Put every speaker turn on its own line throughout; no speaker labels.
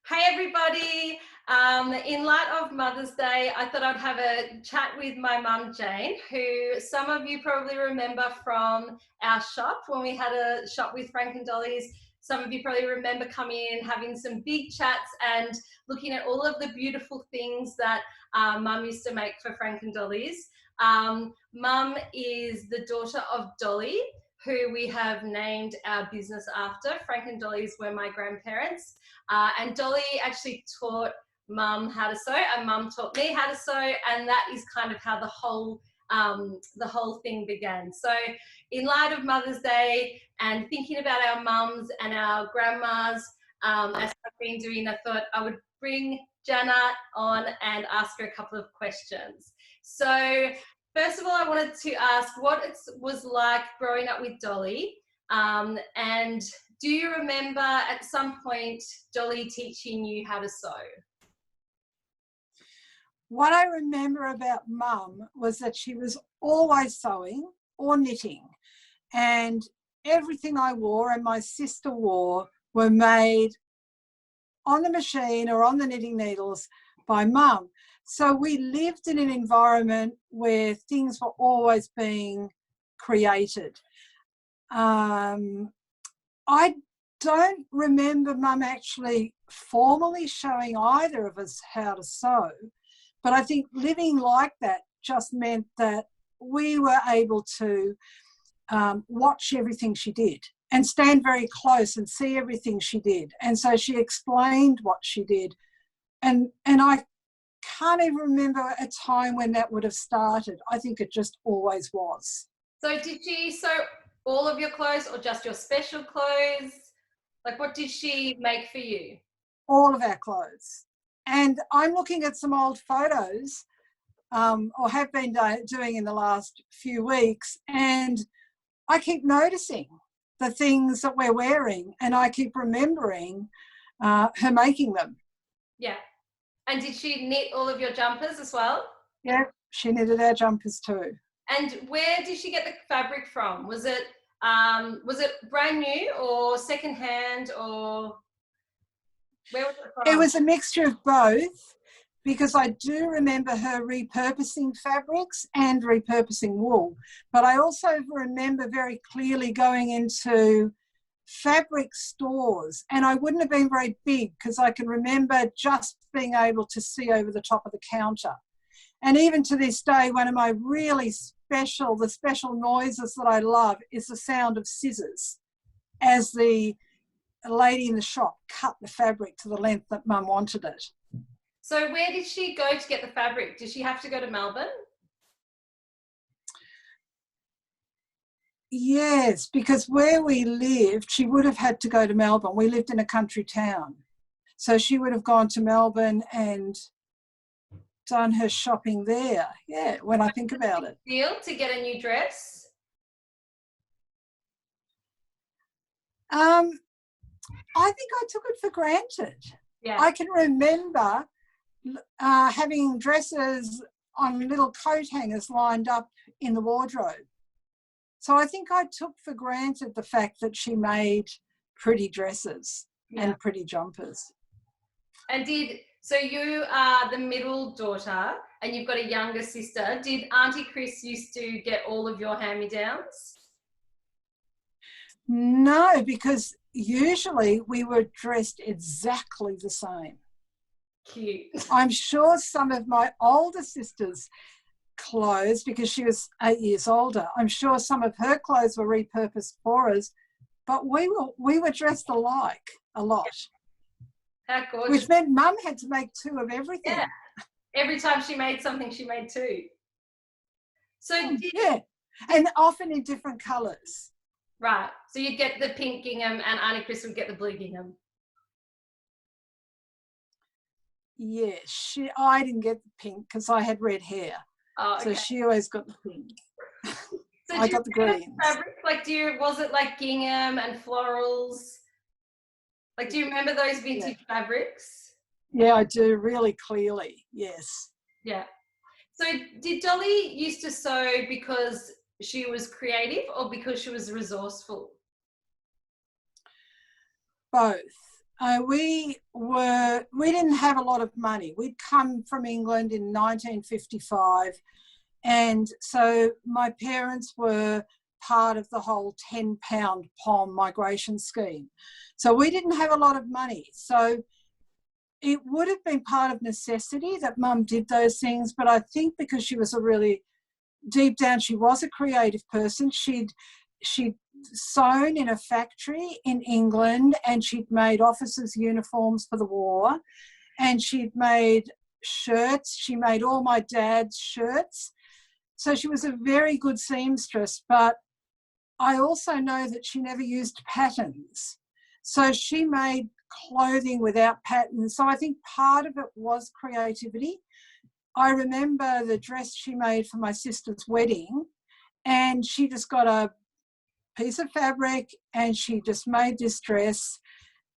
Hey everybody, in light of Mother's Day, I thought I'd have a chat with my mum Jane, who some of you probably remember from our shop when we had a shop with Frank and Dollys. Some of you probably remember coming in, having some big chats and looking at all of the beautiful things that Mum used to make for Frank and Dollys. Mum is the daughter of Dolly, who we have named our business after. Frank and Dollys were my grandparents. And Dolly actually taught Mum how to sew, and Mum taught me how to sew, and that is kind of how the whole thing began. So in light of Mother's Day and thinking about our mums and our grandmas, as I've been doing, I thought I would bring Jana on and ask her a couple of questions. So first of all, I wanted to ask what it was like growing up with Dolly, and do you remember at some point Dolly teaching you how to sew?
What I remember about Mum was that she was always sewing or knitting, and everything I wore and my sister wore were made on the machine or on the knitting needles by Mum. So we lived in an environment where things were always being created. I don't remember Mum actually formally showing either of us how to sew, but I think living like that just meant that we were able to watch everything she did and stand very close and see everything she did. And so she explained what she did. And I can't even remember a time when that would have started. I think it just always was.
So did she sew all of your clothes or just your special clothes? Like, what did she make for you?
All of our clothes. And I'm looking at some old photos, or have been doing in the last few weeks, and I keep noticing the things that we're wearing, and I keep remembering her making them.
Yeah. And did she knit all of your jumpers as well?
Yeah, she knitted our jumpers too.
And where did she get the fabric from? Was it brand new or secondhand, or where was it from?
It was a mixture of both, because I do remember her repurposing fabrics and repurposing wool. But I also remember very clearly going into fabric stores, and I wouldn't have been very big because I can remember just being able to see over the top of the counter. And even to this day, one of my really special noises that I love is the sound of scissors as the lady in the shop cut the fabric to the length that Mum wanted it.
So where did she go to get the fabric? Did she have to go to Melbourne?
Yes, because where we lived, she would have had to go to Melbourne. We lived in a country town. So she would have gone to Melbourne and done her shopping there. Yeah, when I think about it.
Deal to get a new dress?
I think I took it for granted.
Yeah.
I can remember having dresses on little coat hangers lined up in the wardrobe. So I think I took for granted the fact that she made pretty dresses and pretty jumpers.
And so you are the middle daughter and you've got a younger sister. Did Auntie Chris used to get all of your hand-me-downs?
No, because usually we were dressed exactly the same.
Cute.
I'm sure some of my older sister's clothes, because she was 8 years older, I'm sure some of her clothes were repurposed for us, but we were dressed alike a lot.
How gorgeous.
Which meant Mum had to make two of everything.
Yeah. Every time she made something, she made two. So
yeah, and often in different colours.
Right. So you'd get the pink gingham and Auntie Chris would get the blue gingham.
Yeah, I didn't get the pink because I had red hair.
Oh, okay.
So she always got the pink.
So
I got the greens.
Fabric? Like, was it like gingham and florals? Like, do you remember those vintage fabrics?
Yeah, I do, really clearly, yes.
Yeah. So did Dolly used to sew because she was creative or because she was resourceful?
Both. We didn't have a lot of money. We'd come from England in 1955, and so my parents were part of the whole £10 POM migration scheme. So we didn't have a lot of money. So it would have been part of necessity that Mum did those things, but I think because she was a really, deep down, she was a creative person. She'd sewn in a factory in England, and she'd made officers' uniforms for the war, and she'd made shirts. She made all my dad's shirts. So she was a very good seamstress, but I also know that she never used patterns. So she made clothing without patterns. So I think part of it was creativity. I remember the dress she made for my sister's wedding, and she just got a piece of fabric and she just made this dress,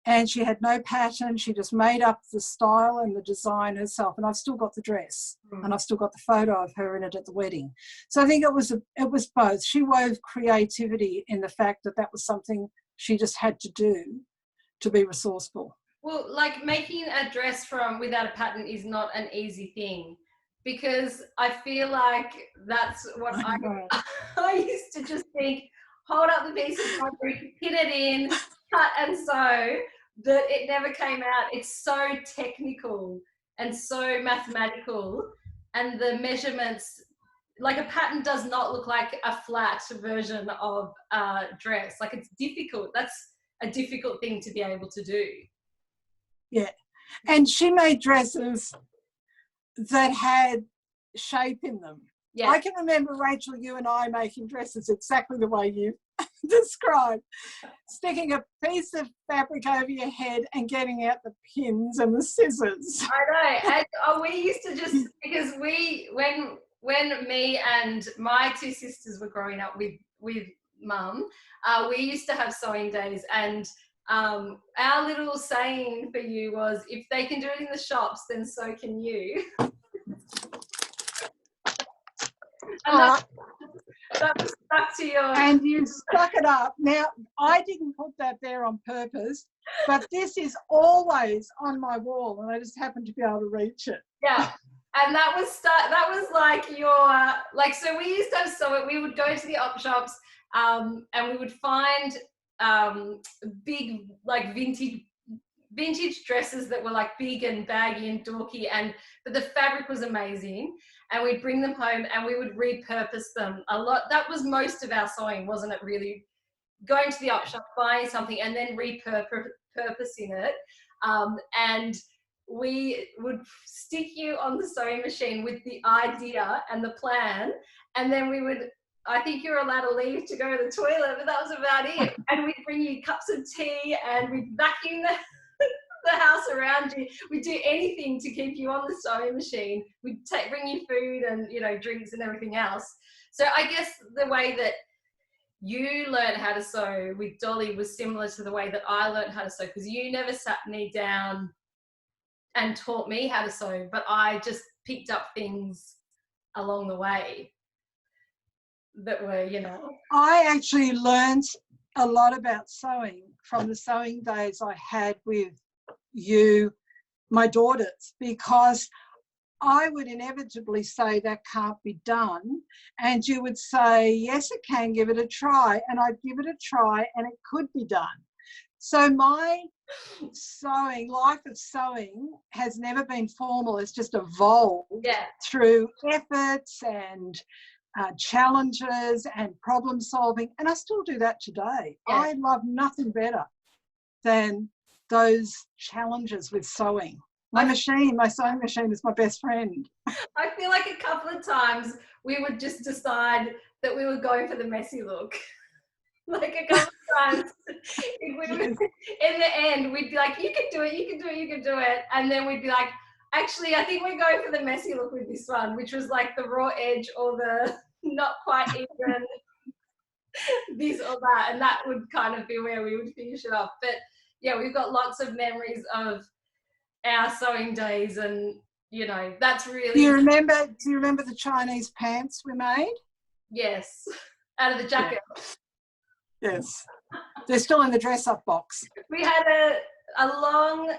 and she had no pattern. She just made up the style and the design herself, and I've still got the dress and I've still got the photo of her in it at the wedding. So I think it was both. She wove creativity in the fact that that was something she just had to do to be resourceful.
Well, like making a dress without a pattern is not an easy thing, because I feel like that's what I used to just think, hold up the piece of fabric, pin it in, cut and sew, that it never came out. It's so technical and so mathematical, and the measurements, like a pattern does not look like a flat version of a dress. Like, it's difficult. That's a difficult thing to be able to do.
Yeah. And she made dresses that had shape in them. Yeah. I can remember, Rachel, you and I making dresses exactly the way you described, sticking a piece of fabric over your head and getting out the pins and the scissors.
I know. And we used to just, because when me and my two sisters were growing up with Mum, we used to have sewing days, and our little saying for you was, if they can do it in the shops, then so can you. And that was stuck to your...
And you stuck it up. Now, I didn't put that there on purpose, but this is always on my wall, and I just happen to be able to reach it.
Yeah. And that was like your, like, so we used to sew it. We would go to the op shops, and we would find big, like, vintage dresses that were like big and baggy and dorky, but the fabric was amazing, and we'd bring them home and we would repurpose them a lot. That was most of our sewing, wasn't it, really? Going to the op shop, buying something and then repurposing it, and we would stick you on the sewing machine with the idea and the plan, and then we would, I think you were allowed to leave to go to the toilet, but that was about it. And we'd bring you cups of tea, and we'd vacuum the house around you. We'd do anything to keep you on the sewing machine. We'd bring you food and, you know, drinks and everything else. So I guess the way that you learned how to sew with Dolly was similar to the way that I learned how to sew, because you never sat me down and taught me how to sew, but I just picked up things along the way that were, you know.
I actually learned a lot about sewing from the sewing days I had with you, my daughters, because I would inevitably say that can't be done, and you would say, yes, it can, give it a try, and I'd give it a try and it could be done. So my life of sewing has never been formal. It's just evolved through efforts and challenges and problem solving, and I still do that today. Yeah. I love nothing better than those challenges with sewing. My sewing machine is my best friend.
I feel like a couple of times we would just decide that we were going for the messy look. Like a couple of times, in the end, we'd be like, you can do it, you can do it, you can do it. And then we'd be like, actually, I think we're going for the messy look with this one, which was like the raw edge or the not quite even this or that. And that would kind of be where we would finish it off. But yeah, we've got lots of memories of our sewing days, and, you know, that's really...
Do you remember the Chinese pants we made?
Yes, out of the jacket.
Yeah. Yes. They're still in the dress-up box.
We had a long,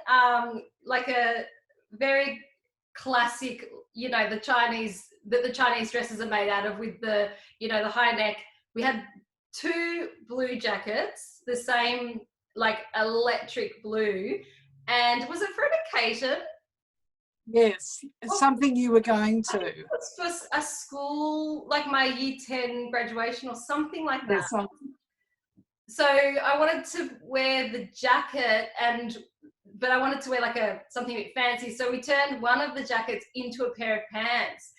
like a very classic, you know, the Chinese dresses are made out of, with the, you know, the high neck. We had 2 blue jackets, the same, like electric blue. And was it for an occasion?
Yes, it's something you were going to.
It was for a school, like my year 10 graduation or something like that.
Yes,
So I wanted to wear the jacket, but I wanted to wear like something a bit fancy. So we turned one of the jackets into a pair of pants,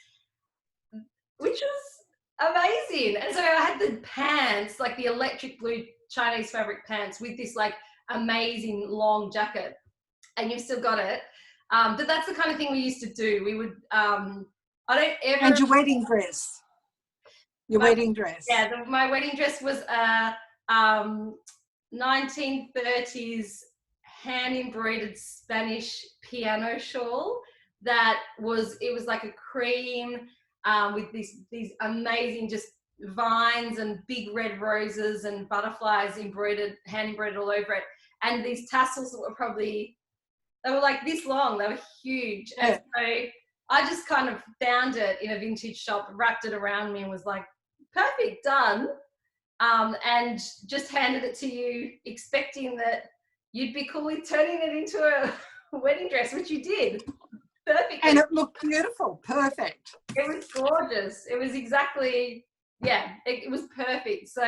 which was amazing. And so I had the pants, like the electric blue Chinese fabric pants, with this like amazing long jacket, and you've still got it. But that's the kind of thing we used to do. We would, I don't ever.
And your wedding dress. Wedding dress.
Yeah, my wedding dress was a 1930s hand embroidered Spanish piano shawl it was like a cream with these amazing just vines and big red roses and butterflies hand embroidered all over it, and these tassels that they were like this long, they were huge. Yeah. And so I just kind of found it in a vintage shop, wrapped it around me, and was like, perfect, done. And just handed it to you, expecting that you'd be cool with turning it into a wedding dress, which you did. Perfect.
And it looked beautiful, perfect.
It was gorgeous. It was exactly, yeah, it was perfect. So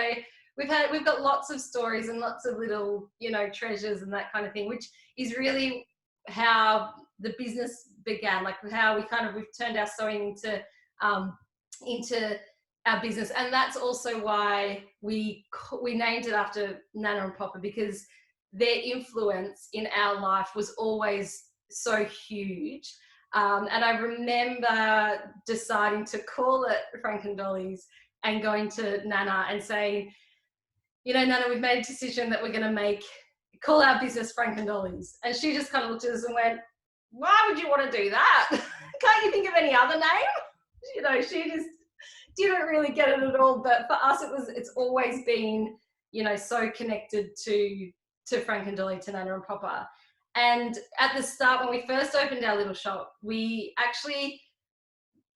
we've got lots of stories and lots of little, you know, treasures and that kind of thing, which is really how the business began, like how we've turned our sewing into our business. And that's also why we named it after Nana and Papa, because their influence in our life was always so huge. And I remember deciding to call it Frank and Dollys and going to Nana and saying, you know, Nana, we've made a decision that we're going to call our business Frank and Dollys. And she just kind of looked at us and went, why would you want to do that? Can't you think of any other name? You know, she just didn't really get it at all. But for us, it's always been, you know, so connected to Frank and Dolly, to Nana and Papa. And at the start, when we first opened our little shop, we actually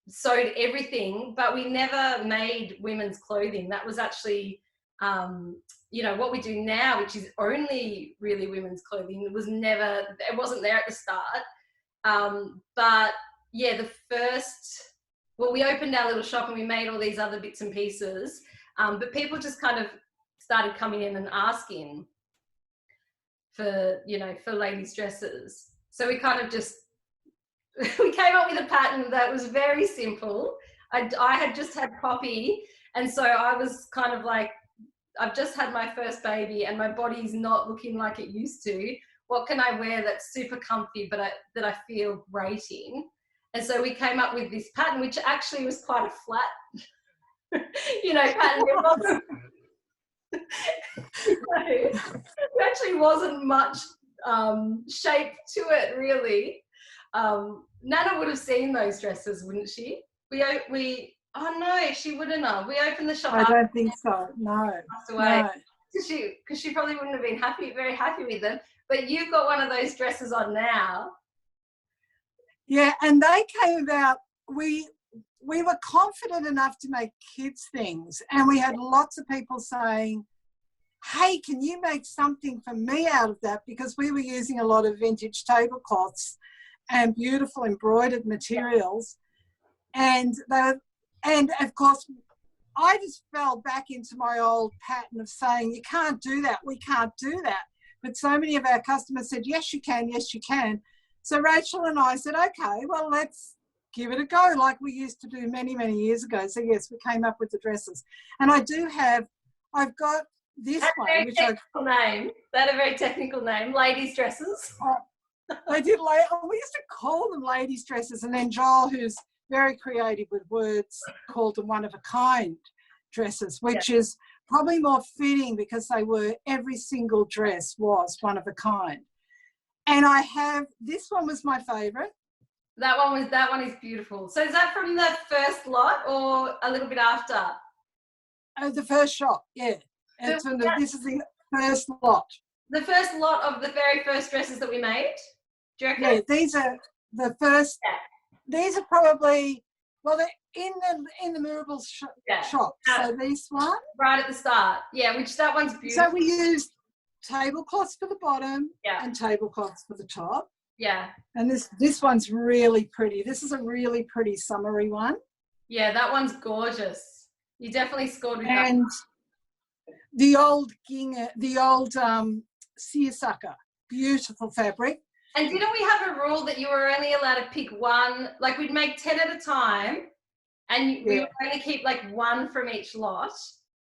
sewed everything, but we never made women's clothing. That was actually, you know, what we do now, which is only really women's clothing. It wasn't there at the start. But yeah, we opened our little shop and we made all these other bits and pieces, but people just kind of started coming in and asking for ladies' dresses. So we kind of just, we came up with a pattern that was very simple. I had just had Poppy, and so I was kind of like, I've just had my first baby and my body's not looking like it used to. What can I wear that's super comfy but that I feel great in? And so we came up with this pattern, which actually was quite a flat, pattern. It wasn't, there actually wasn't much shape to it, really. Nana would have seen those dresses, wouldn't she? Oh no, she wouldn't have. We opened the shop.
I don't think so. No.
No. Because she probably wouldn't have been very happy with them. But you've got one of those dresses on now.
Yeah, and they came about, we were confident enough to make kids things, and we had lots of people saying, hey, can you make something for me out of that? Because we were using a lot of vintage tablecloths and beautiful embroidered materials. And of course, I just fell back into my old pattern of saying, you can't do that, we can't do that. But so many of our customers said, yes, you can, yes, you can. So Rachel and I said, okay, well, let's give it a go like we used to do many, many years ago. So yes, we came up with the dresses. And I've got this one. Which
That a very technical name, ladies' dresses.
We used to call them ladies' dresses, and then Joel, who's very creative with words, called them one-of-a-kind dresses, which is probably more fitting because every single dress was one of a kind. And this one was my favourite.
That one is beautiful. So is that from the first lot or a little bit after?
The first shot, yeah. This is the first lot.
The first lot of the very first dresses that we made? Do you reckon?
Yeah, these are the first.
Yeah.
These are probably, well, they're in the Mirables shop. So these one.
Right at the start. Yeah, which that one's beautiful.
So we used tablecloths for the bottom
Yeah.
and tablecloths for the top.
Yeah.
And this one's really pretty. This is a really pretty summery one.
Yeah, that one's gorgeous. You definitely scored with that.
And the old gingham, the old seersucker, beautiful fabric.
And didn't we have a rule that you were only allowed to pick one? Like we'd make 10 at a time, and we would only keep like one from each lot.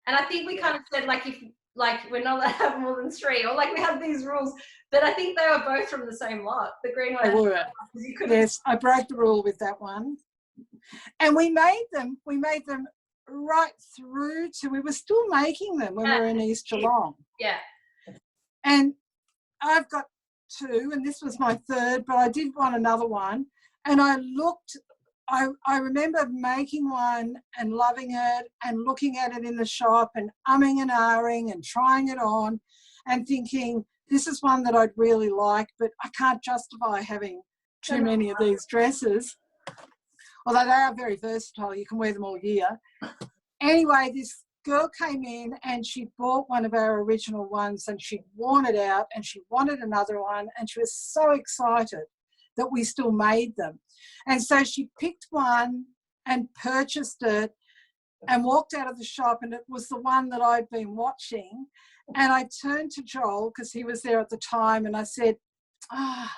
And I think we kind of said like if we're not allowed to have more than 3, or like we had these rules, but I think they were both from the same lot. The green one.
They were. Yes, I broke the rule with that one. And we made them right through to, we were still making them when we were in East Geelong.
Yeah.
And I've got 2, and this was my 3rd, but I did want another one. And I remember making one and loving it and looking at it in the shop and umming and ahhing and trying it on and thinking, this is one that I'd really like, but I can't justify having too many of these dresses. Although they are very versatile, you can wear them all year. Anyway, this girl came in and she bought one of our original ones and she'd worn it out and she wanted another one, and she was so excited that we still made them. And so she picked one and purchased it and walked out of the shop, and it was the one that I'd been watching. And I turned to Joel, because he was there at the time, and I said, I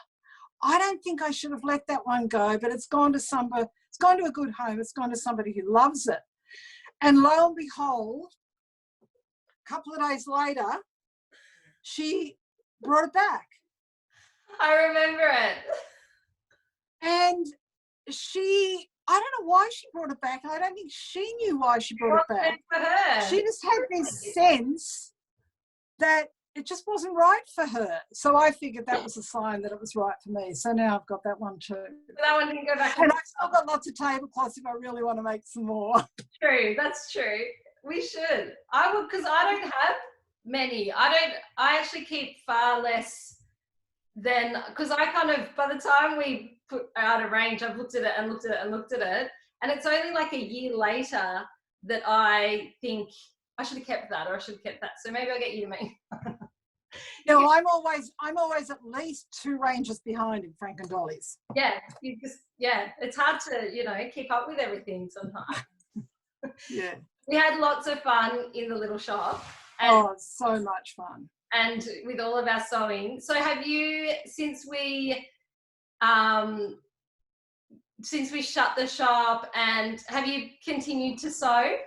don't think I should have let that one go, but it's gone to a good home. It's gone to somebody who loves it. And lo and behold, a couple of days later, she brought it back.
I remember it.
And I don't know why she brought it back. I don't think she knew why she brought it back.
For her.
She just had this sense that it just wasn't right for her. So I figured that was a sign that it was right for me. So now I've got that one too.
That one didn't go back.
And I've still got lots of tablecloths if I really want to make some more.
True, that's true. We should. I would, because I don't have many. I actually keep far less than, because I kind of, by the time we put out a range, I've looked at it and looked at it and looked at it. And it's only like a year later that I think I should have kept that, or I should have kept that. So maybe I'll get you to make.
No, I'm always at least 2 ranges behind in Frank and Dollys.
Yeah, it's hard to, keep up with everything sometimes.
Yeah.
We had lots of fun in the little shop.
So much fun.
And with all of our sewing. So have you, since we shut the shop, and have you continued to sew?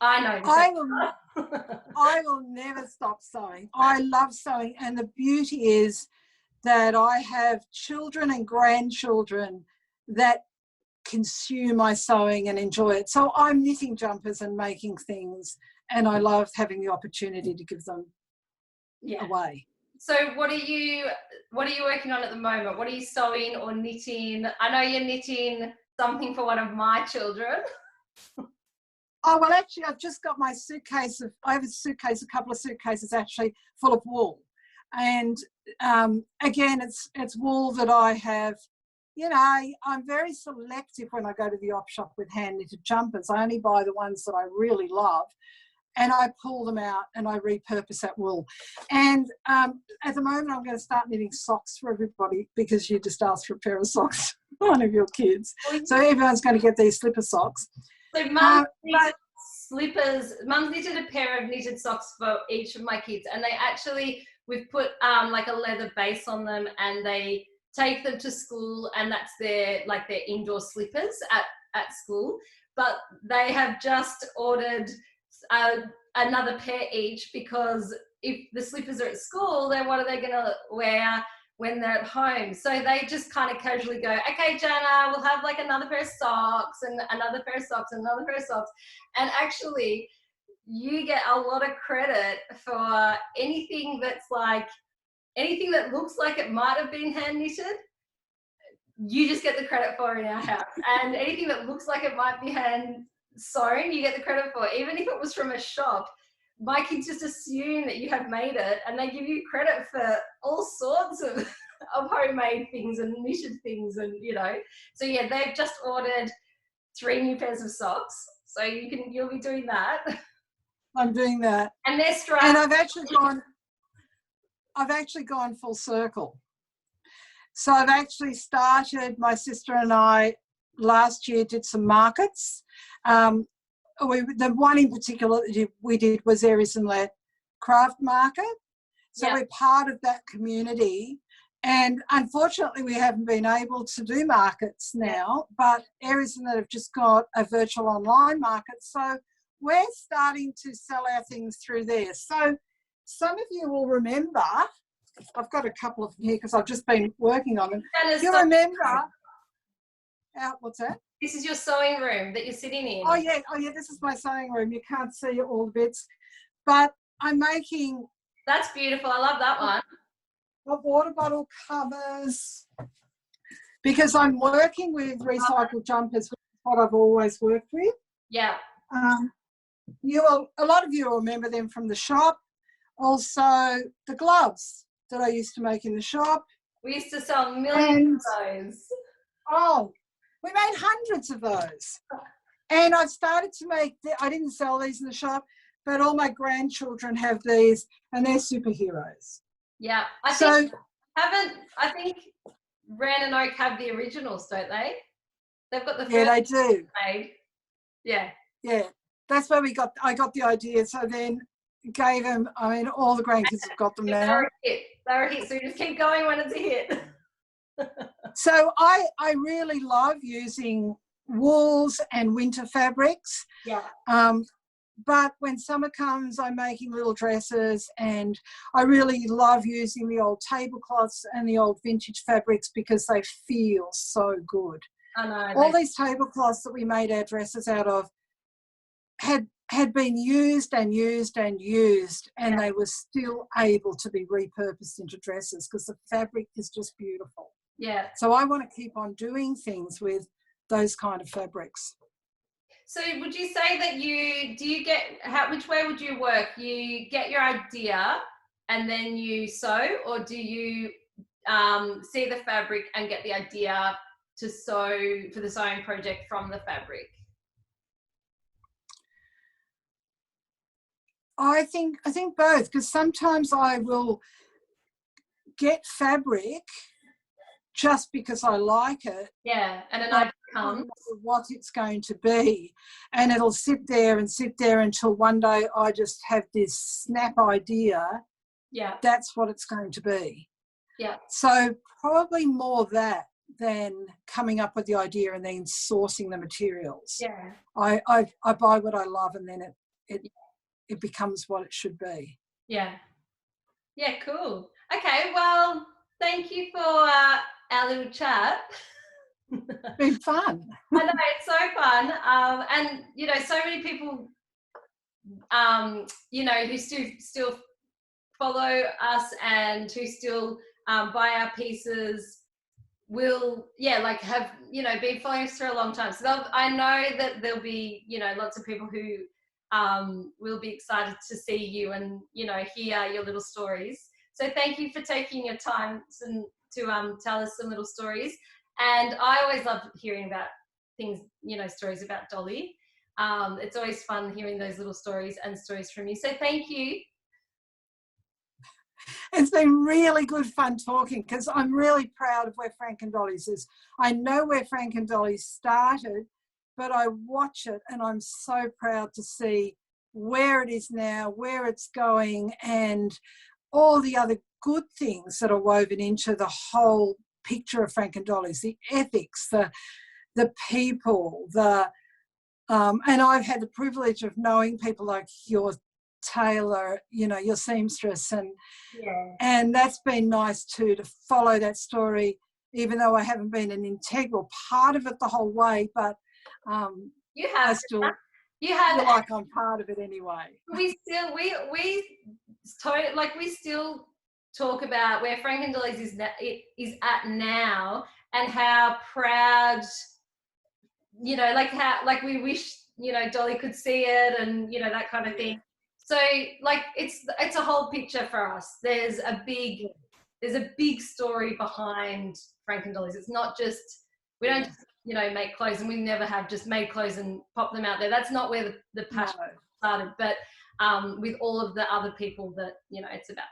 I know.
I will never stop sewing. I love sewing, and the beauty is that I have children and grandchildren that consume my sewing and enjoy it. So I'm knitting jumpers and making things, and I love having the opportunity to give them away.
So what are you working on at the moment? What are you sewing or knitting? I know you're knitting something for one of my children.
Oh, well, actually, I've just got my suitcase I have a couple of suitcases actually full of wool. And again, it's wool that I have, I'm very selective when I go to the op shop with hand knitted jumpers. I only buy the ones that I really love, and I pull them out and I repurpose that wool. And at the moment, I'm going to start knitting socks for everybody, because you just asked for a pair of socks for one of your kids. So everyone's going to get these slipper socks.
So Mum knitted slippers. Mum's knitted a pair of knitted socks for each of my kids, and we've put like a leather base on them, and they take them to school, and that's their indoor slippers at school. But they have just ordered another pair each, because if the slippers are at school, then what are they going to wear when they're at home? So they just kind of casually go, okay, Jana, we'll have like another pair of socks and another pair of socks and another pair of socks. And actually, you get a lot of credit for anything that looks like it might have been hand knitted. You just get the credit for in our house. And anything that looks like it might be hand sewn, you get the credit for. Even if it was from a shop, my kids just assume that you have made it, and they give you credit for all sorts of, of homemade things and knitted things, and So yeah, they've just ordered 3 new pairs of socks, so you'll be doing that.
I'm doing that,
and they're striped.
and I've actually gone full circle. So I've actually started. My sister and I last year did some markets. The one in particular that we did was Aries and Let Craft Market. So we're part of that community. And unfortunately, we haven't been able to do markets now, but Aries and Let have just got a virtual online market. So we're starting to sell our things through there. So some of you will remember, I've got a couple of them here because I've just been working on them. You remember, what's that?
This is your sewing room that you're sitting in.
Oh yeah, this is my sewing room. You can't see all the bits, but I'm making...
That's beautiful. I love that one.
Water bottle covers, because I'm working with recycled jumpers, which is what I've always worked with.
Yeah.
A lot of you will remember them from the shop. Also, the gloves that I used to make in the shop.
We used to sell millions of those.
Oh, we made hundreds of those. And I've started to make, I didn't sell these in the shop, but all my grandchildren have these, and they're superheroes.
Yeah. I think Ran and Oak have the originals, don't they? They've got the first.
Yeah, they do.
Made. Yeah.
Yeah. That's where I got the idea. So then gave them, all the grandkids have got them now.
They're a hit. So you just keep going when it's a hit.
So I really love using wools and winter fabrics.
Yeah.
But when summer comes, I'm making little dresses, and I really love using the old tablecloths and the old vintage fabrics because they feel so good.
I know.
All these tablecloths that we made our dresses out of had been used and used and used, and they were still able to be repurposed into dresses because the fabric is just beautiful.
Yeah.
So I want to keep on doing things with those kind of fabrics.
So would you say that which way would you work? You get your idea and then you sew, or do you see the fabric and get the idea to sew for the sewing project from the fabric?
I think both, because sometimes I will get fabric just because I like it.
Yeah, and an idea comes.
What it's going to be, and it'll sit there until one day I just have this snap idea.
Yeah,
that's what it's going to be.
Yeah.
So probably more that than coming up with the idea and then sourcing the materials.
Yeah.
I buy what I love, and then it becomes what it should be.
Yeah. Yeah, cool. Okay, well, thank you for our little chat.
It's been fun.
I know, it's so fun. And, so many people, who still follow us and who still buy our pieces will, have, been following us for a long time. So I know that there'll be, lots of people who will be excited to see you and, hear your little stories. So thank you for taking your time to tell us some little stories. And I always love hearing about things, stories about Dolly. It's always fun hearing those little stories and stories from you. So thank you.
It's been really good fun talking, because I'm really proud of where Frank and Dollys is. I know where Frank and Dollys started, but I watch it and I'm so proud to see where it is now, where it's going, and all the other good things that are woven into the whole picture of Frank and Dollys, the ethics, the people, and I've had the privilege of knowing people like your tailor, your seamstress, and that's been nice too, to follow that story, even though I haven't been an integral part of it the whole way, but
you have.
You feel like I'm part of it anyway.
We still talk about where Frank and Dollys is at now, and how proud, we wish, Dolly could see it, and, that kind of thing. So like it's a whole picture for us. There's a big story behind Frank and Dollys. It's not just, we don't just, make clothes, and we never have just made clothes and pop them out there. That's not where the passion started, but with all of the other people that it's about.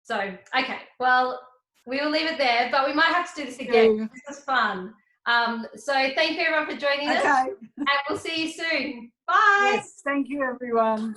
So okay, well, we will leave it there, but we might have to do this again. This was fun. So thank you everyone for joining us, and we'll see you soon. Bye.
Yes, thank you everyone.